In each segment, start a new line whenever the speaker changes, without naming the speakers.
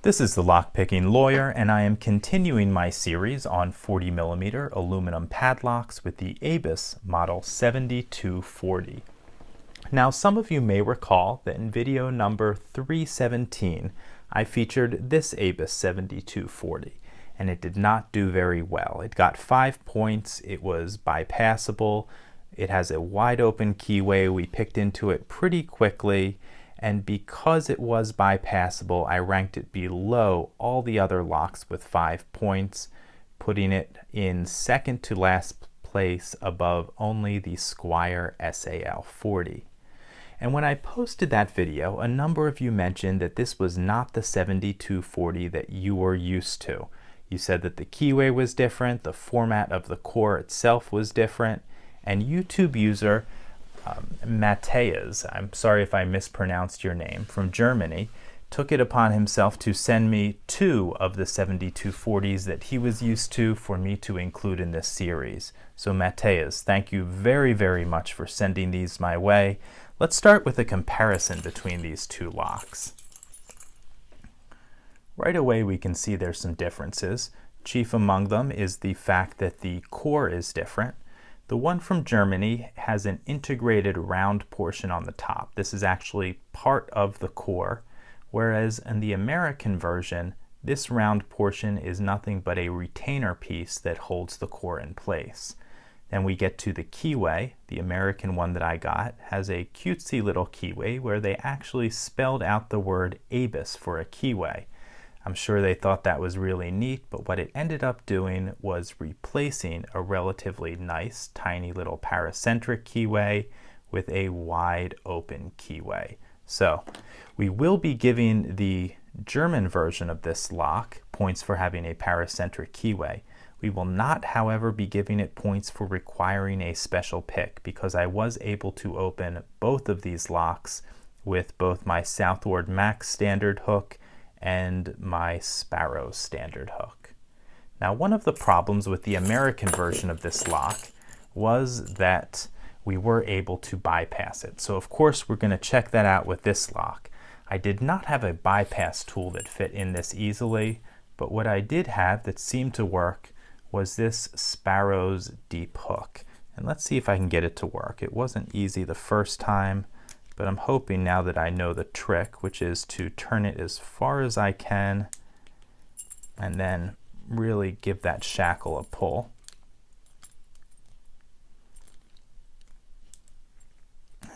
This is the Lockpicking Lawyer, and I am continuing my series on 40mm aluminum padlocks with the ABUS model 7240. Now, some of you may recall that in video number 317, I featured this ABUS 7240, and it did not do very well. It got 5 points, it was bypassable, it has a wide open keyway, we picked into it pretty quickly, and because it was bypassable, I ranked it below all the other locks with 5 points, putting it in second to last place above only the Squire SAL40. And when I posted that video, a number of you mentioned that this was not the 7240 that you were used to. You said that the keyway was different, the format of the core itself was different, and YouTube user Matthias, I'm sorry if I mispronounced your name, from Germany, took it upon himself to send me 2 of the 7240s that he was used to for me to include in this series. So Matthias, thank you very, very much for sending these my way. Let's start with a comparison between these two locks. Right away we can see there's some differences. Chief among them is the fact that the core is different. The one from Germany has an integrated round portion on the top. This is actually part of the core, whereas in the American version, this round portion is nothing but a retainer piece that holds the core in place. Then we get to the keyway. The American one that I got has a cutesy little keyway where they actually spelled out the word ABUS for a keyway. I'm sure they thought that was really neat, but what it ended up doing was replacing a relatively nice, tiny little paracentric keyway with a wide open keyway. So we will be giving the German version of this lock points for having a paracentric keyway. We will not, however, be giving it points for requiring a special pick because I was able to open both of these locks with both my Southward Max standard hook and my Sparrow standard hook. Now, one of the problems with the American version of this lock was that we were able to bypass it. So of course we're going to check that out with this lock. I did not have a bypass tool that fit in this easily, but what I did have that seemed to work was this Sparrow's deep hook. And let's see if I can get it to work. It wasn't easy the first time, but I'm hoping now that I know the trick, which is to turn it as far as I can and then really give that shackle a pull.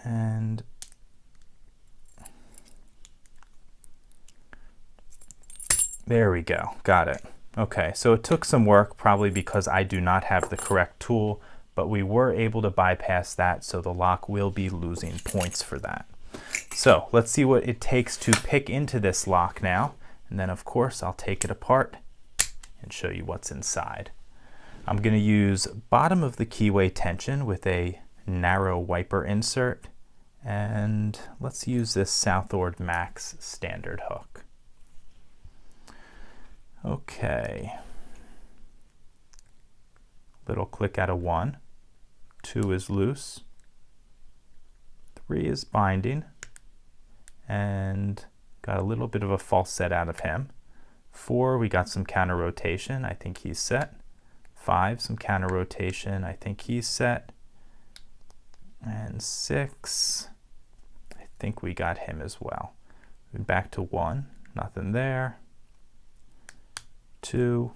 And there we go, got it. Okay, so it took some work, probably because I do not have the correct tool, but we were able to bypass that, so the lock will be losing points for that. So let's see what it takes to pick into this lock now, and then of course I'll take it apart and show you what's inside. I'm going to use bottom of the keyway tension with a narrow wiper insert, and let's use this Southward Max standard hook. Okay. Little click out of 1, 2 is loose, 3 is binding, and got a little bit of a false set out of him. 4, we got some counter rotation, I think he's set. 5, some counter rotation, I think he's set. And 6, I think we got him as well. Back to 1, nothing there. 2,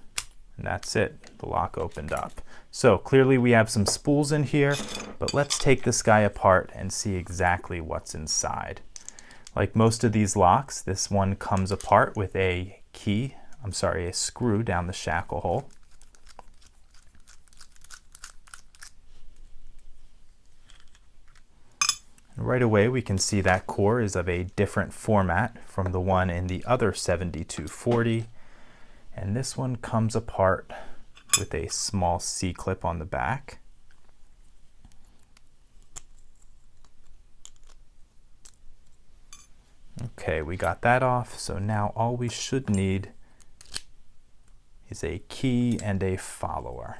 and that's it, the lock opened up. So clearly we have some spools in here, but let's take this guy apart and see exactly what's inside. Like most of these locks, this one comes apart with a a screw down the shackle hole. And right away we can see that core is of a different format from the one in the other 7240. And this one comes apart with a small C-clip on the back. Okay, we got that off, so now all we should need is a key and a follower.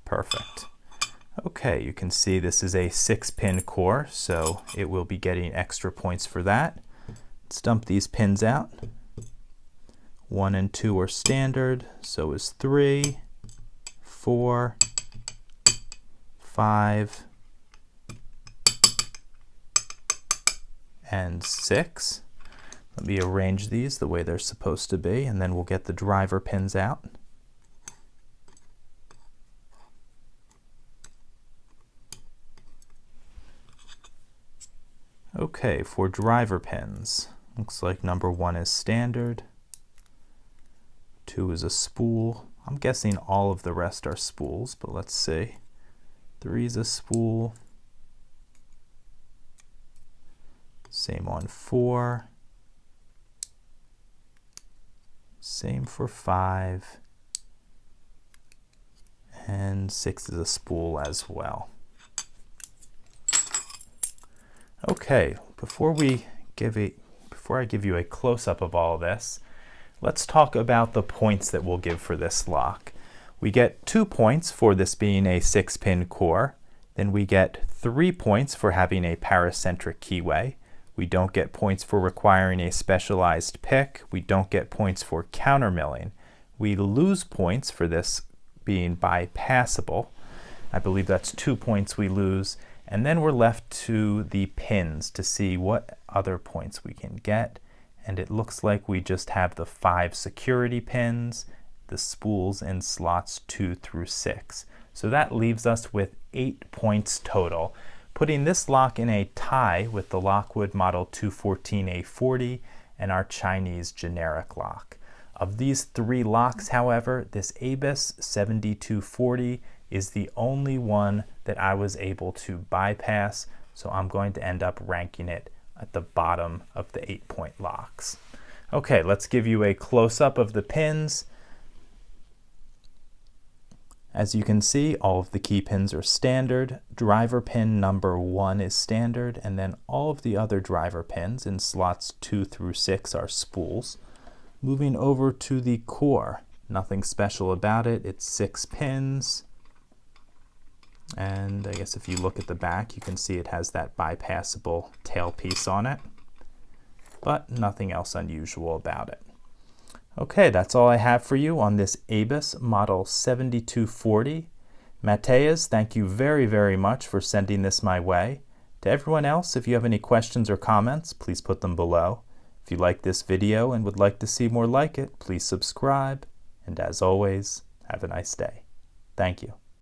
Perfect. Okay, you can see this is a 6-pin core, so it will be getting extra points for that. Let's dump these pins out. 1 and 2 are standard, so is 3, 4, 5, and 6. Let me arrange these the way they're supposed to be, and then we'll get the driver pins out. Okay, for driver pins, looks like number 1 is standard, 2 is a spool. I'm guessing all of the rest are spools, but let's see. 3 is a spool. Same on 4. Same for 5. And 6 is a spool as well. Okay, before I give you a close-up of all of this, let's talk about the points that we'll give for this lock. We get 2 points for this being a 6-pin core. Then we get 3 points for having a paracentric keyway. We don't get points for requiring a specialized pick. We don't get points for countermilling. We lose points for this being bypassable. I believe that's 2 points we lose. And then we're left to the pins to see what other points we can get. And it looks like we just have the 5 security pins, the spools in slots 2 through 6. So that leaves us with 8 points total, putting this lock in a tie with the Lockwood Model 214A40 and our Chinese generic lock. Of these 3 locks, however, this ABUS 7240 is the only one that I was able to bypass, so I'm going to end up ranking it at the bottom of the 8-point locks. Okay, let's give you a close-up of the pins. As you can see, all of the key pins are standard. Driver pin number 1 is standard, and then all of the other driver pins in slots 2 through 6 are spools. Moving over to the core, nothing special about it. It's 6 pins. And I guess if you look at the back, you can see it has that bypassable tailpiece on it, but nothing else unusual about it. Okay, that's all I have for you on this ABUS Model 7240. Mateus, thank you very, very much for sending this my way. To everyone else, if you have any questions or comments, please put them below. If you like this video and would like to see more like it, please subscribe. And as always, have a nice day. Thank you.